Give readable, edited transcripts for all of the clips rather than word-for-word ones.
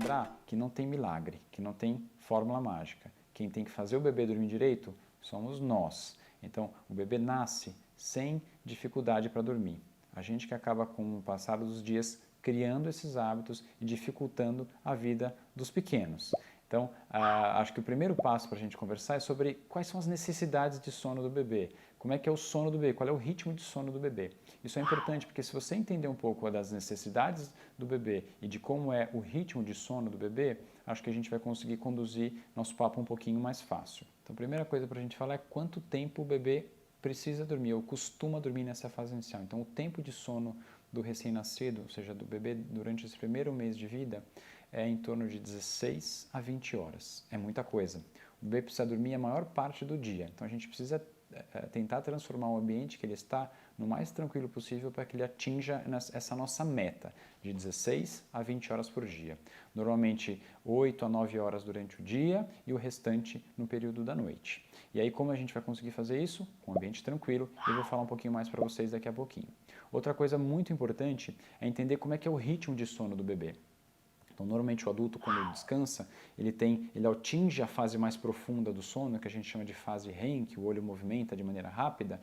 lembrar que não tem milagre, que não tem fórmula mágica. Quem tem que fazer o bebê dormir direito somos nós. Então, o bebê nasce sem dificuldade para dormir. A gente que acaba, com o passar dos dias, criando esses hábitos e dificultando a vida dos pequenos. Então, acho que o primeiro passo para a gente conversar é sobre quais são as necessidades de sono do bebê. Como é que é o sono do bebê? Qual é o ritmo de sono do bebê? Isso é importante porque se você entender um pouco das necessidades do bebê e de como é o ritmo de sono do bebê, acho que a gente vai conseguir conduzir nosso papo um pouquinho mais fácil. Então, a primeira coisa para a gente falar é quanto tempo o bebê precisa dormir ou costuma dormir nessa fase inicial. Então, o tempo de sono do recém-nascido, ou seja, do bebê durante esse primeiro mês de vida, é em torno de 16 a 20 horas. É muita coisa. O bebê precisa dormir a maior parte do dia. Então, a gente precisa tentar transformar o ambiente que ele está no mais tranquilo possível para que ele atinja essa nossa meta de 16 a 20 horas por dia. Normalmente 8 a 9 horas durante o dia e o restante no período da noite. E aí como a gente vai conseguir fazer isso? Com um ambiente tranquilo, eu vou falar um pouquinho mais para vocês daqui a pouquinho. Outra coisa muito importante é entender como é que é o ritmo de sono do bebê. Então, normalmente o adulto, quando ele descansa, ele atinge a fase mais profunda do sono, que a gente chama de fase REM, que o olho movimenta de maneira rápida,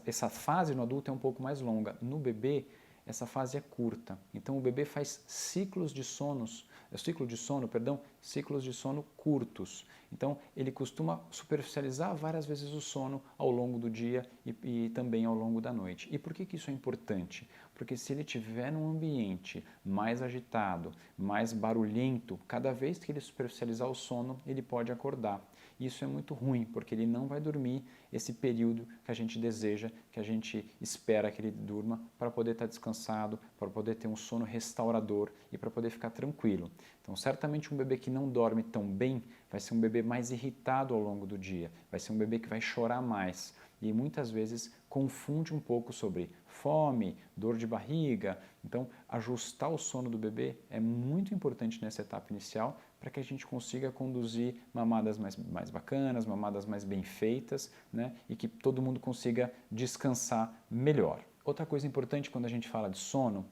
essa fase no adulto é um pouco mais longa. No bebê, essa fase é curta. Então, o bebê faz ciclos de sono curtos. Então, ele costuma superficializar várias vezes o sono ao longo do dia e também ao longo da noite. E por que isso é importante? Porque se ele estiver num ambiente mais agitado, mais barulhento, cada vez que ele superficializar o sono, ele pode acordar. Isso é muito ruim, porque ele não vai dormir esse período que a gente deseja, que a gente espera que ele durma para poder estar descansado, para poder ter um sono restaurador e para poder ficar tranquilo. Então, certamente um bebê que não dorme tão bem vai ser um bebê mais irritado ao longo do dia, vai ser um bebê que vai chorar mais e muitas vezes confunde um pouco sobre fome, dor de barriga. Então, ajustar o sono do bebê é muito importante nessa etapa inicial para que a gente consiga conduzir mamadas mais bacanas, mamadas mais bem feitas, né? E que todo mundo consiga descansar melhor. Outra coisa importante quando a gente fala de sono,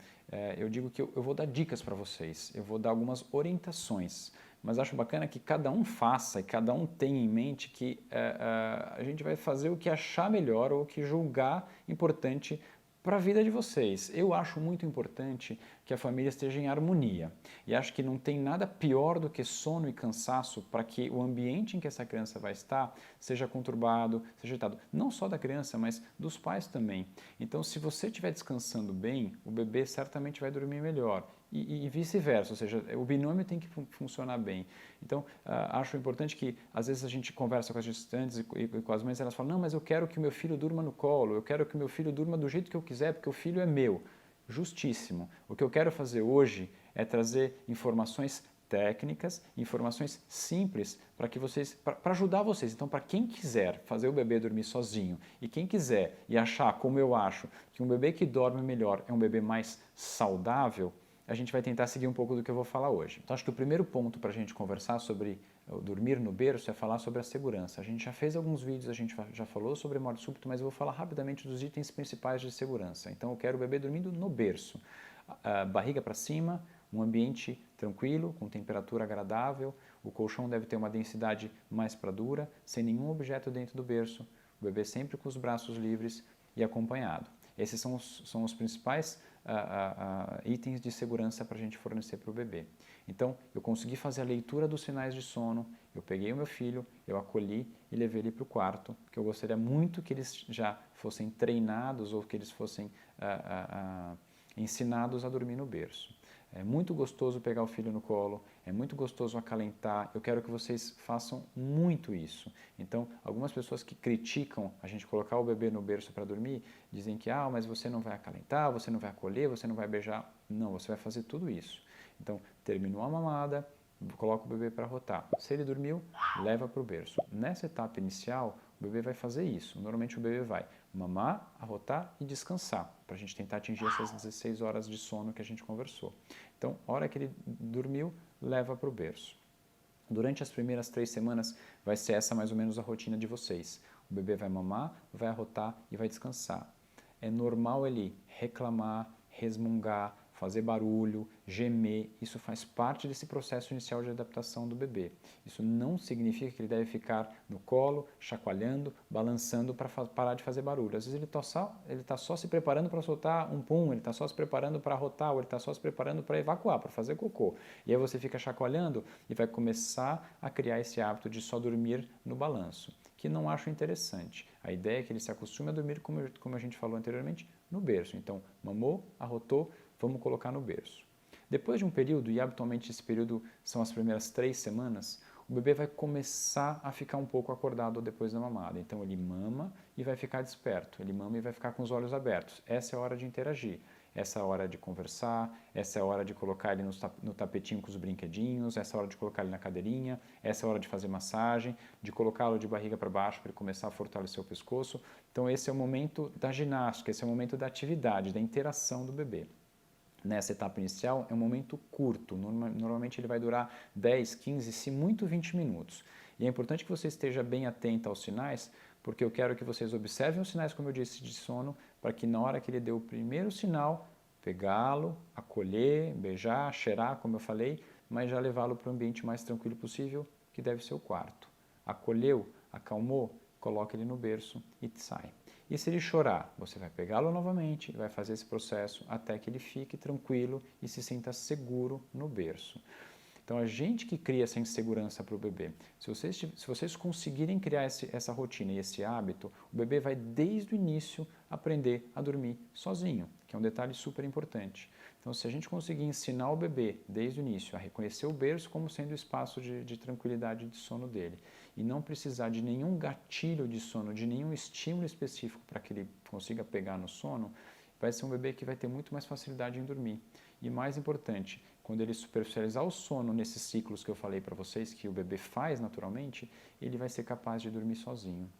eu digo que eu vou dar dicas para vocês, eu vou dar algumas orientações, mas acho bacana que cada um faça e cada um tenha em mente que a gente vai fazer o que achar melhor ou o que julgar importante para a vida de vocês. Eu acho muito importante que a família esteja em harmonia e acho que não tem nada pior do que sono e cansaço para que o ambiente em que essa criança vai estar seja conturbado, seja agitado. Não só da criança, mas dos pais também. Então, se você estiver descansando bem, o bebê certamente vai dormir melhor. E vice-versa, ou seja, o binômio tem que funcionar bem. Então, acho importante que, às vezes, a gente conversa com as gestantes e com as mães, elas falam, não, mas eu quero que o meu filho durma no colo, eu quero que o meu filho durma do jeito que eu quiser, porque o filho é meu. Justíssimo. O que eu quero fazer hoje é trazer informações técnicas, informações simples para que vocês, para ajudar vocês. Então, para quem quiser fazer o bebê dormir sozinho e quem quiser e achar, como eu acho, que um bebê que dorme melhor é um bebê mais saudável, a gente vai tentar seguir um pouco do que eu vou falar hoje. Então, acho que o primeiro ponto para a gente conversar sobre dormir no berço é falar sobre a segurança. A gente já fez alguns vídeos, a gente já falou sobre morte súbita, mas eu vou falar rapidamente dos itens principais de segurança. Então, eu quero o bebê dormindo no berço. Barriga para cima, um ambiente tranquilo, com temperatura agradável, o colchão deve ter uma densidade mais para dura, sem nenhum objeto dentro do berço, o bebê sempre com os braços livres e acompanhado. Esses são os principais itens de segurança para a gente fornecer para o bebê. Então, eu consegui fazer a leitura dos sinais de sono, eu peguei o meu filho, eu acolhi e levei ele para o quarto, porque eu gostaria muito que eles já fossem treinados ou que eles fossem ensinados a dormir no berço. É muito gostoso pegar o filho no colo, é muito gostoso acalentar, eu quero que vocês façam muito isso. Então, algumas pessoas que criticam a gente colocar o bebê no berço para dormir, dizem que, mas você não vai acalentar, você não vai acolher, você não vai beijar. Não, você vai fazer tudo isso. Então, terminou a mamada, coloca o bebê para rotar. Se ele dormiu, leva para o berço. Nessa etapa inicial, o bebê vai fazer isso. Normalmente o bebê vai mamar, arrotar e descansar, para a gente tentar atingir essas 16 horas de sono que a gente conversou. Então, a hora que ele dormiu, leva para o berço. Durante as primeiras 3 semanas, vai ser essa mais ou menos a rotina de vocês. O bebê vai mamar, vai arrotar e vai descansar. É normal ele reclamar, resmungar, fazer barulho, gemer, isso faz parte desse processo inicial de adaptação do bebê. Isso não significa que ele deve ficar no colo, chacoalhando, balançando para parar de fazer barulho. Às vezes ele está só se preparando para soltar um pum, ele está só se preparando para arrotar, ou ele está só se preparando para evacuar, para fazer cocô. E aí você fica chacoalhando e vai começar a criar esse hábito de só dormir no balanço, que não acho interessante. A ideia é que ele se acostume a dormir, como a gente falou anteriormente, no berço. Então, mamou, arrotou, vamos colocar no berço. Depois de um período, e habitualmente esse período são as primeiras 3 semanas, o bebê vai começar a ficar um pouco acordado depois da mamada. Então ele mama e vai ficar desperto, ele mama e vai ficar com os olhos abertos. Essa é a hora de interagir, essa é a hora de conversar, essa é a hora de colocar ele no tapetinho com os brinquedinhos, essa é a hora de colocar ele na cadeirinha, essa é a hora de fazer massagem, de colocá-lo de barriga para baixo para ele começar a fortalecer o pescoço. Então esse é o momento da ginástica, esse é o momento da atividade, da interação do bebê. Nessa etapa inicial é um momento curto, normalmente ele vai durar 10, 15, se muito 20 minutos. E é importante que você esteja bem atento aos sinais, porque eu quero que vocês observem os sinais, como eu disse, de sono, para que na hora que ele deu o primeiro sinal, pegá-lo, acolher, beijar, cheirar, como eu falei, mas já levá-lo para o ambiente mais tranquilo possível, que deve ser o quarto. Acolheu, acalmou, coloca ele no berço e sai. E se ele chorar, você vai pegá-lo novamente e vai fazer esse processo até que ele fique tranquilo e se sinta seguro no berço. Então, a gente que cria essa insegurança para o bebê, se vocês conseguirem criar essa rotina e esse hábito, o bebê vai desde o início aprender a dormir sozinho, que é um detalhe super importante. Então, se a gente conseguir ensinar o bebê desde o início a reconhecer o berço como sendo o espaço de tranquilidade e de sono dele, e não precisar de nenhum gatilho de sono, de nenhum estímulo específico para que ele consiga pegar no sono, vai ser um bebê que vai ter muito mais facilidade em dormir. E mais importante, quando ele superficializar o sono nesses ciclos que eu falei para vocês, que o bebê faz naturalmente, ele vai ser capaz de dormir sozinho.